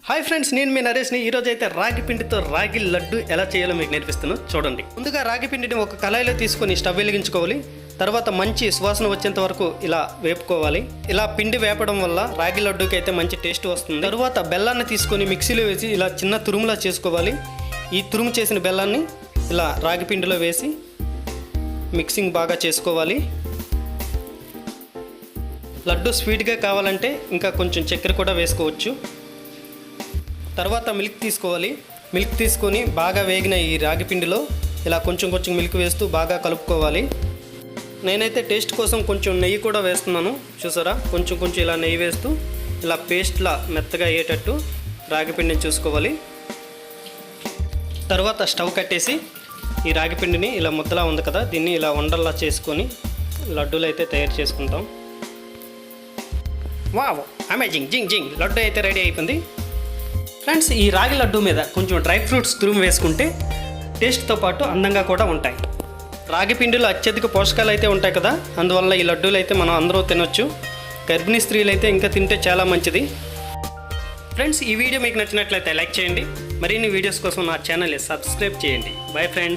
Hi friends, నేను మీ నరేష్ని. ఈరోజు అయితే రాగి పిండితో రాగి లడ్డు ఎలా చేయాలో మీకు నేర్పిస్తున్నాను, చూడండి. ముందుగా రాగి పిండిని ఒక కళాయిలో తీసుకొని స్టవ్ వెలిగించుకోవాలి. తర్వాత మంచి సువాసన వచ్చేంత వరకు ఇలా వేపుకోవాలి. ఇలా పిండి వేపడం వల్ల రాగి లడ్డుకి అయితే మంచి టేస్ట్ వస్తుంది. తర్వాత బెల్లాన్ని తీసుకొని మిక్సీలో వేసి ఇలా చిన్న తురుములా చేసుకోవాలి. ఈ తురుము చేసిన బెల్లాన్ని ఇలా రాగి పిండిలో వేసి మిక్సింగ్ బాగా చేసుకోవాలి. లడ్డు స్వీట్గా కావాలంటే ఇంకా కొంచెం చక్కెర కూడా వేసుకోవచ్చు. తర్వాత మిల్క్ తీసుకోవాలి. మిల్క్ తీసుకొని బాగా వేగిన ఈ రాగి పిండిలో ఇలా కొంచెం కొంచెం మిల్క్ వేస్తూ బాగా కలుపుకోవాలి. నేనైతే టేస్ట్ కోసం కొంచెం నెయ్యి కూడా వేస్తున్నాను, చూసారా. కొంచెం కొంచెం ఇలా నెయ్యి వేస్తూ ఇలా పేస్ట్లా మెత్తగా అయ్యేటట్టు రాగి పిండిని చూసుకోవాలి. తర్వాత స్టవ్ కట్టేసి ఈ రాగి పిండిని ఇలా ముద్దలా ఉంది కదా, దీన్ని ఇలా ఉండల్లా చేసుకొని లడ్డూలు అయితే తయారు చేసుకుంటాం. Wow, amazing! Zing zing, laddu అయితే రెడీ అయిపోయింది. ఫ్రెండ్స్, ఈ రాగి లడ్డు మీద కొంచెం డ్రై ఫ్రూట్స్ తురుము వేసుకుంటే టేస్ట్తో పాటు అందంగా కూడా ఉంటాయి. రాగి పిండిలో అత్యధిక పోషకాలు అయితే ఉంటాయి కదా, అందువల్ల ఈ లడ్డూలు అయితే మనం అందరూ తినొచ్చు. గర్భిణీ స్త్రీలు అయితే ఇంకా తింటే చాలా మంచిది. ఫ్రెండ్స్, ఈ వీడియో మీకు నచ్చినట్లయితే లైక్ చేయండి. మరిన్ని వీడియోస్ కోసం నా ఛానల్ని సబ్స్క్రైబ్ చేయండి. Bye friends.